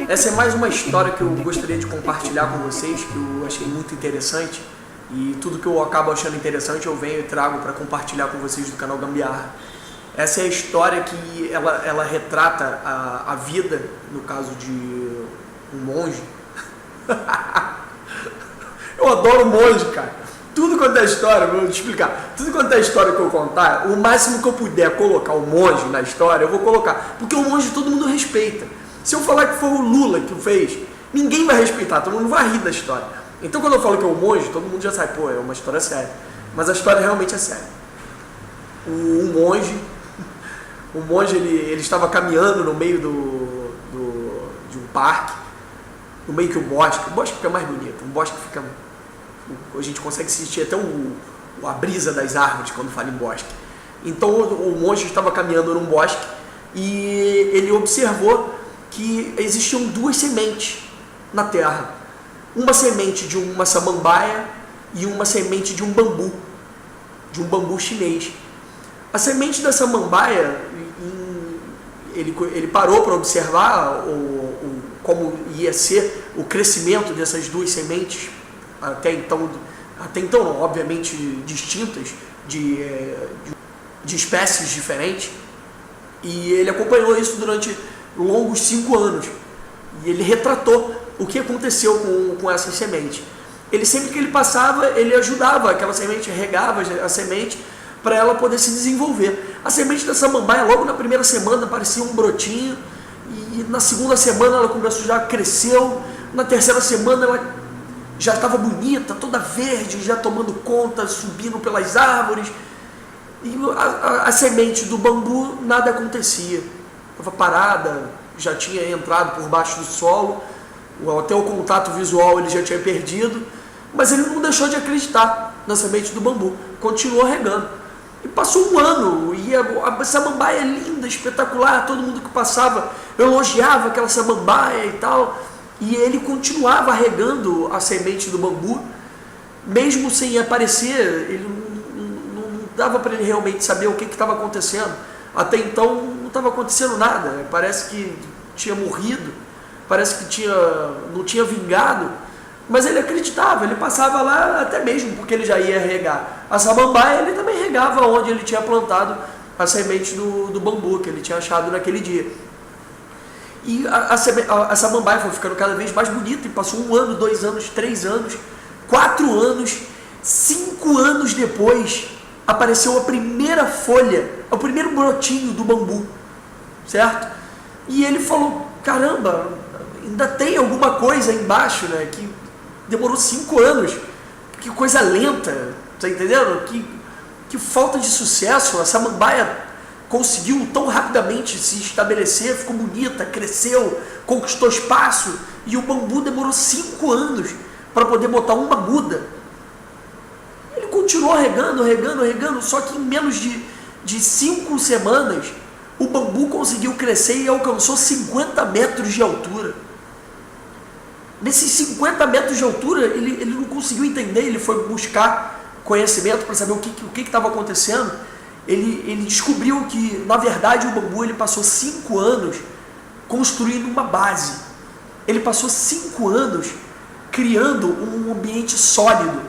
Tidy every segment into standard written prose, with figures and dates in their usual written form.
Essa é mais uma história que eu gostaria de compartilhar com vocês, que eu achei muito interessante. E tudo que eu acabo achando interessante eu venho e trago para compartilhar com vocês do canal Gambiarra. Essa é a história que ela retrata a vida, no caso de um monge. Eu adoro monge, cara. Tudo quanto é história, vou te explicar. Tudo quanto é história que eu contar, o máximo que eu puder colocar o monge na história, eu vou colocar. Porque o monge todo mundo respeita. Se eu falar que foi o Lula que o fez, ninguém vai respeitar, todo mundo vai rir da história. Então quando eu falo que é o monge, todo mundo já sabe, pô, é uma história séria. Mas a história realmente é séria. O monge ele estava caminhando no meio de um parque, no meio que o bosque fica mais bonito, um bosque fica... A gente consegue sentir até a brisa das árvores quando fala em bosque. Então o monge estava caminhando num bosque e ele observou que existiam duas sementes na terra. Uma semente de uma samambaia e uma semente de um bambu chinês. A semente da samambaia, ele parou para observar como ia ser o crescimento dessas duas sementes, até então obviamente distintas, de espécies diferentes, e ele acompanhou isso durante longos 5 anos, e ele retratou o que aconteceu com essa semente. Ele, sempre que ele passava, ele ajudava aquela semente, regava a semente para ela poder se desenvolver. A semente da samambaia, logo na primeira semana, parecia um brotinho, e na segunda semana ela começou, já cresceu, na terceira semana ela já estava bonita, toda verde, já tomando conta, subindo pelas árvores. E a semente do bambu, nada acontecia. Estava parada, já tinha entrado por baixo do solo, até o contato visual ele já tinha perdido, mas ele não deixou de acreditar na semente do bambu, continuou regando. E passou um ano, e a samambaia é linda, espetacular, todo mundo que passava elogiava aquela samambaia e tal. E ele continuava regando a semente do bambu, mesmo sem aparecer, ele não dava para ele realmente saber o que estava acontecendo. Até então não estava acontecendo nada, parece que tinha morrido, parece que não tinha vingado, mas ele acreditava, ele passava lá até mesmo porque ele já ia regar. A samambaia ele também regava onde ele tinha plantado a semente do bambu que ele tinha achado naquele dia. E a samambaia foi ficando cada vez mais bonita, e passou 1 ano, 2 anos, 3 anos, 4 anos, 5 anos depois, apareceu a primeira folha, o primeiro brotinho do bambu, certo? E ele falou, caramba, ainda tem alguma coisa aí embaixo, né, que demorou 5 anos, que coisa lenta, tá entendendo? Que falta de sucesso, a samambaia conseguiu tão rapidamente se estabelecer, ficou bonita, cresceu, conquistou espaço, e o bambu demorou 5 anos para poder botar uma muda. Ele continuou regando, só que em menos de 5 semanas, o bambu conseguiu crescer e alcançou 50 metros de altura. Nesses 50 metros de altura, ele não conseguiu entender, ele foi buscar conhecimento para saber o que estava acontecendo. Ele descobriu que, na verdade, o bambu ele passou 5 anos construindo uma base. Ele passou 5 anos criando um ambiente sólido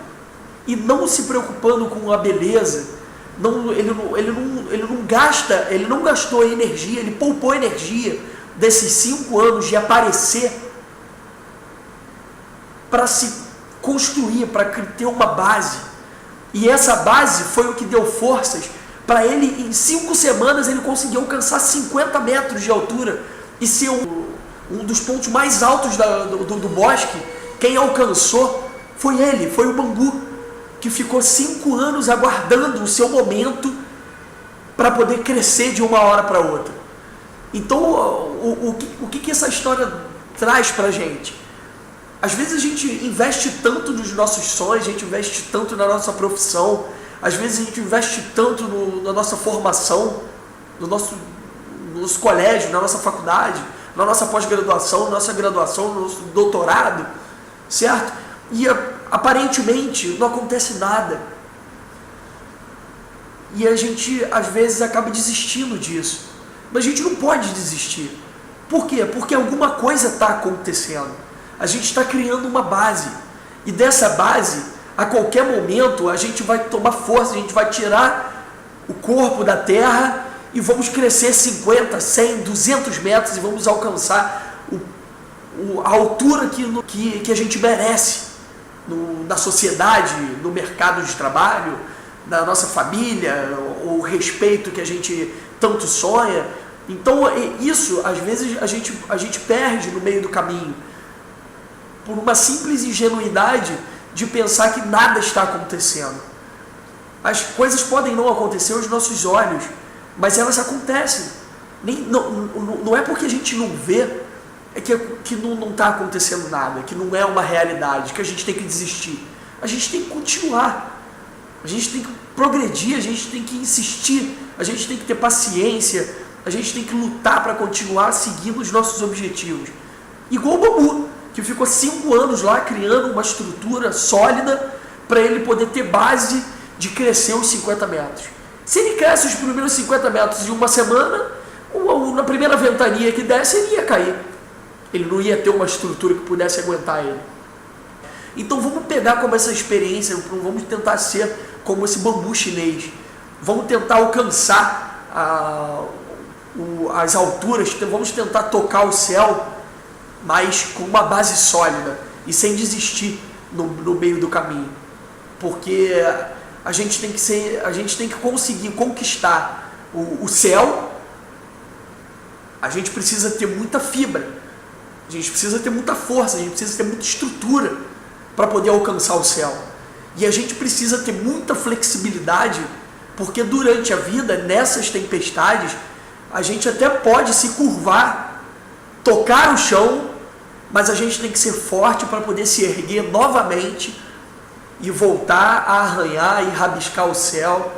e não se preocupando com a beleza. Ele não gastou energia, ele poupou energia desses 5 anos de aparecer para se construir, para ter uma base. E essa base foi o que deu forças para ele. Em 5 semanas ele conseguiu alcançar 50 metros de altura e ser um dos pontos mais altos do bosque. Quem alcançou foi ele, foi o bambu, que ficou 5 anos aguardando o seu momento para poder crescer de uma hora para outra. Então, o que essa história traz para a gente? Às vezes a gente investe tanto nos nossos sonhos, a gente investe tanto na nossa profissão, às vezes a gente investe tanto na nossa formação, no nosso colégio, na nossa faculdade, na nossa pós-graduação, na nossa graduação, no nosso doutorado, certo? E aparentemente não acontece nada. E a gente às vezes acaba desistindo disso. Mas a gente não pode desistir. Por quê? Porque alguma coisa está acontecendo. A gente está criando uma base. E dessa base, a qualquer momento, a gente vai tomar força, a gente vai tirar o corpo da terra e vamos crescer 50, 100, 200 metros e vamos alcançar a altura que a gente merece na sociedade, no mercado de trabalho, na nossa família, o respeito que a gente tanto sonha. Então isso, às vezes, a gente perde no meio do caminho, por uma simples ingenuidade de pensar que nada está acontecendo. As coisas podem não acontecer aos nossos olhos, mas elas acontecem. Não é porque a gente não vê que não está acontecendo nada, que não é uma realidade, que a gente tem que desistir. A gente tem que continuar, a gente tem que progredir, a gente tem que insistir, a gente tem que ter paciência, a gente tem que lutar para continuar seguindo os nossos objetivos. Igual o bambu, que ficou 5 anos lá criando uma estrutura sólida para ele poder ter base de crescer os 50 metros. Se ele cresce os primeiros 50 metros em uma semana, na primeira ventania que desce, ele ia cair. Ele não ia ter uma estrutura que pudesse aguentar ele. Então vamos pegar como essa experiência, vamos tentar ser como esse bambu chinês. Vamos tentar alcançar as alturas, vamos tentar tocar o céu, mas com uma base sólida e sem desistir no meio do caminho. Porque a gente tem que conseguir conquistar o céu. A gente precisa ter muita fibra. A gente precisa ter muita força, a gente precisa ter muita estrutura para poder alcançar o céu. E a gente precisa ter muita flexibilidade, porque durante a vida, nessas tempestades, a gente até pode se curvar, tocar o chão, mas a gente tem que ser forte para poder se erguer novamente e voltar a arranhar e rabiscar o céu,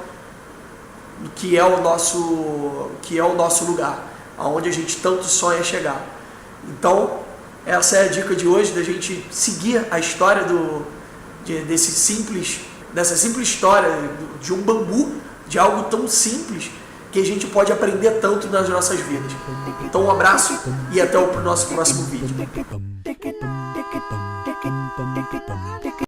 que é o nosso lugar, aonde a gente tanto sonha chegar. Então, essa é a dica de hoje, da gente seguir a história dessa simples história de um bambu, de algo tão simples que a gente pode aprender tanto nas nossas vidas. Então, um abraço e até o nosso próximo vídeo.